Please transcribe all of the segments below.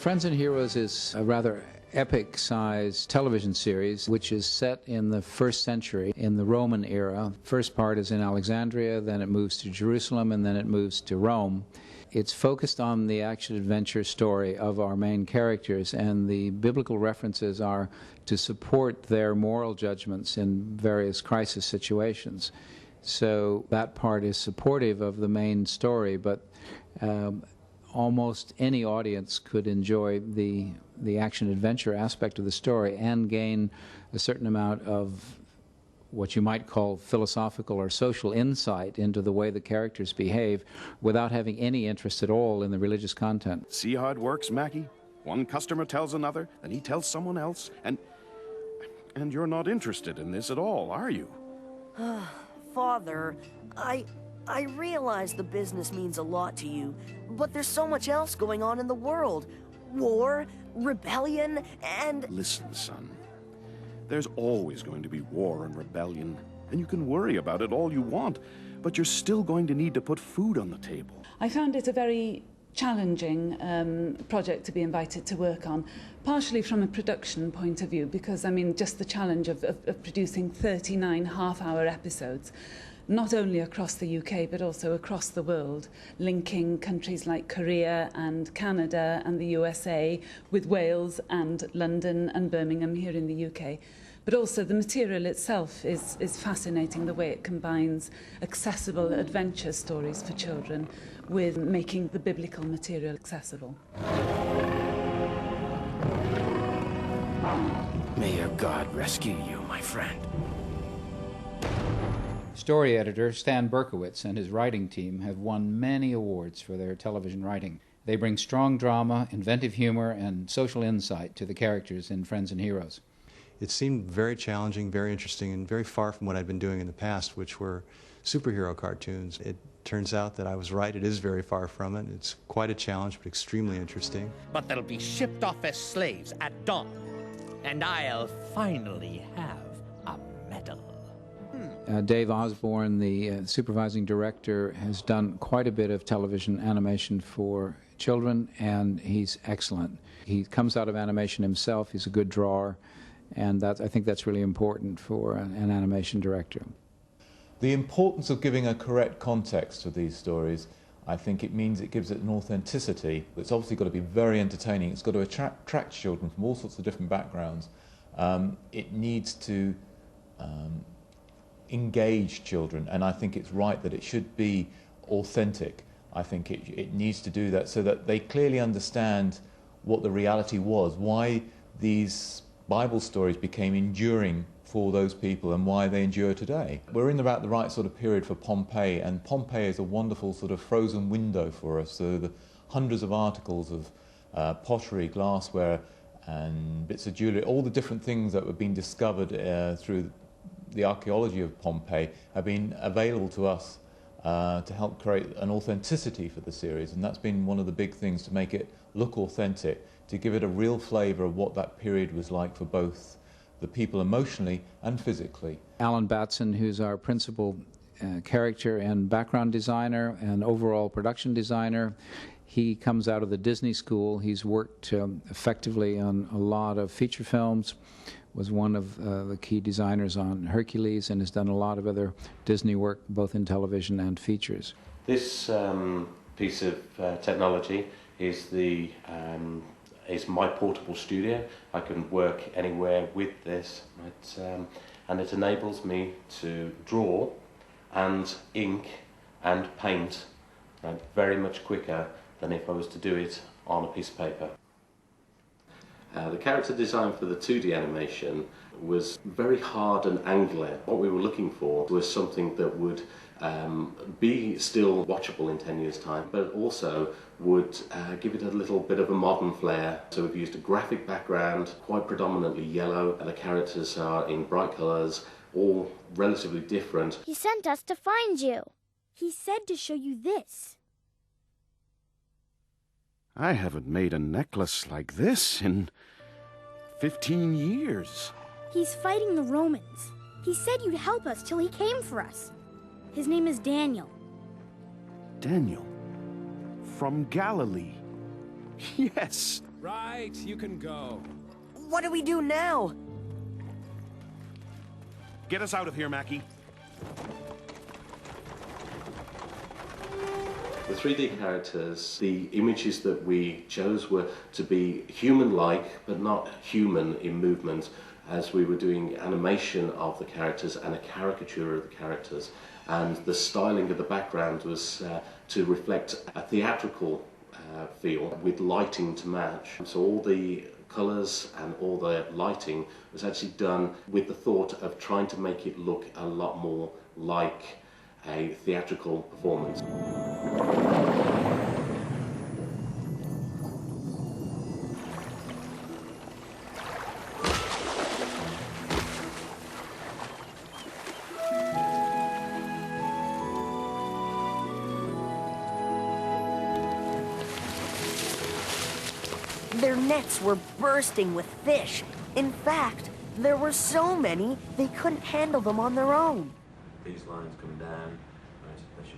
Friends and Heroes is a rather epic-sized television series which is set in the 1st century in the Roman era. First part is in Alexandria, then it moves to Jerusalem, and then it moves to Rome. It's focused on the action-adventure story of our main characters, and the biblical references are to support their moral judgments in various crisis situations. So that part is supportive of the main story, but almost any audience could enjoy the action-adventure aspect of the story and gain a certain amount of what you might call philosophical or social insight into the way the characters behave without having any interest at all in the religious content. See how it works, Mackie? One customer tells another, and he tells someone else, and you're not interested in this at all, are you? Father, I realize the business means a lot to you, but there's so much else going on in the world. War, rebellion, and... Listen, son. There's always going to be war and rebellion, and you can worry about it all you want, but you're still going to need to put food on the table. I found it a very challenging project to be invited to work on, partially from a production point of view, because, I mean, just the challenge of producing 39 half-hour episodes, not only across the UK, but also across the world, linking countries like Korea and Canada and the USA with Wales and London and Birmingham here in the UK. But also the material itself is fascinating, the way it combines accessible adventure stories for children with making the biblical material accessible. May your God rescue you, my friend. Story editor Stan Berkowitz and his writing team have won many awards for their television writing. They bring strong drama, inventive humor, and social insight to the characters in Friends and Heroes. It seemed very challenging, very interesting, and very far from what I'd been doing in the past, which were superhero cartoons. It turns out that I was right. It is very far from it. It's quite a challenge, but extremely interesting. But they'll be shipped off as slaves at dawn, and I'll finally have a medal. Dave Osborne, the supervising director, has done quite a bit of television animation for children, and he's excellent. He comes out of animation himself. He's a good drawer, and I think that's really important for an animation director. The importance of giving a correct context to these stories, I think it means it gives it an authenticity. It's obviously got to be very entertaining. It's got to attract children from all sorts of different backgrounds. It needs to engage children, and I think it's right that it should be authentic. I think it needs to do that so that they clearly understand what the reality was, why these Bible stories became enduring for those people and why they endure today. We're in about the right sort of period for Pompeii, and Pompeii is a wonderful sort of frozen window for us. So the hundreds of articles of pottery, glassware and bits of jewellery, all the different things that were being discovered through the archaeology of Pompeii have been available to us to help create an authenticity for the series, and that's been one of the big things, to make it look authentic, to give it a real flavour of what that period was like for both the people emotionally and physically. Alan Batson, who's our principal character and background designer and overall production designer, he comes out of the Disney School. He's worked effectively on a lot of feature films, was one of the key designers on Hercules, and has done a lot of other Disney work, both in television and features. This piece of technology is my portable studio. I can work anywhere with this, and it enables me to draw and ink and paint very much quicker than if I was to do it on a piece of paper. The character design for the 2D animation was very hard and angular. What we were looking for was something that would be still watchable in 10 years' time, but also would give it a little bit of a modern flair. So we've used a graphic background, quite predominantly yellow, and the characters are in bright colours, all relatively different. He sent us to find you. He said to show you this. I haven't made a necklace like this in 15 years. He's fighting the Romans. He said you'd help us till he came for us. His name is Daniel. Daniel? From Galilee? Yes. Right, you can go. What do we do now? Get us out of here, Mackie. The 3D characters, the images that we chose were to be human-like, but not human in movement, as we were doing animation of the characters and a caricature of the characters. And the styling of the background was to reflect a theatrical feel with lighting to match. So all the colours and all the lighting was actually done with the thought of trying to make it look a lot more like a theatrical performance. Their nets were bursting with fish. In fact, there were so many, they couldn't handle them on their own. These lines come down.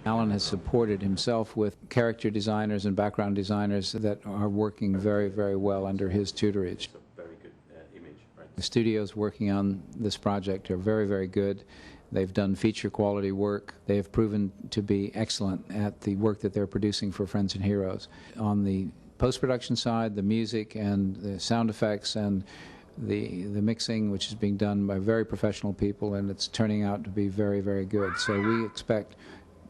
Alan has supported himself with character designers and background designers that are working very, very well under his tutorage. Very good image. Right? The studios working on this project are very, very good. They've done feature quality work. They have proven to be excellent at the work that they're producing for Friends and Heroes. On the post-production side, the music and the sound effects and the mixing, which is being done by very professional people, and it's turning out to be very, very good. So we expect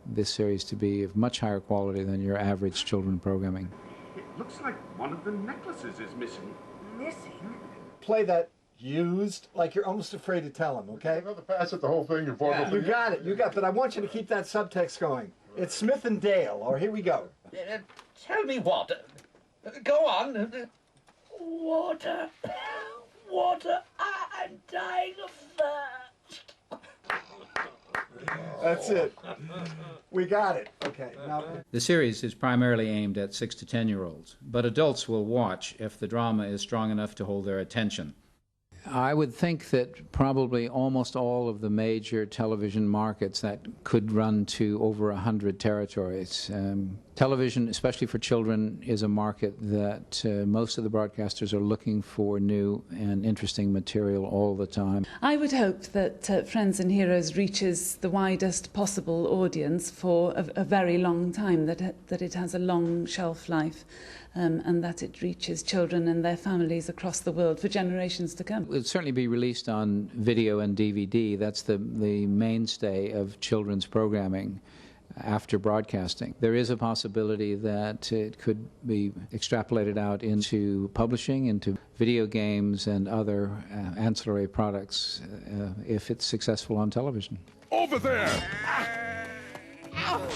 this series to be of much higher quality than your average children programming. It looks like one of the necklaces is missing. Missing? Play that used like you're almost afraid to tell him, okay? You have to pass it the whole thing before. Yeah, you got it, but I want you to keep that subtext going. It's Smith and Dale, or here we go. Tell me what. Go on. Water. Water. I'm dying of thirst. That's it. We got it. Okay. Now. The series is primarily aimed at 6 to 10-year-olds, but adults will watch if the drama is strong enough to hold their attention. I would think that probably almost all of the major television markets that could run to over 100 territories. Television, especially for children, is a market that most of the broadcasters are looking for new and interesting material all the time. I would hope that Friends and Heroes reaches the widest possible audience for a very long time, that it has a long shelf life, and that it reaches children and their families across the world for generations to come. It'll certainly be released on video and DVD. That's the mainstay of children's programming after broadcasting. There is a possibility that it could be extrapolated out into publishing, into video games and other ancillary products if it's successful on television. Over there! Ow!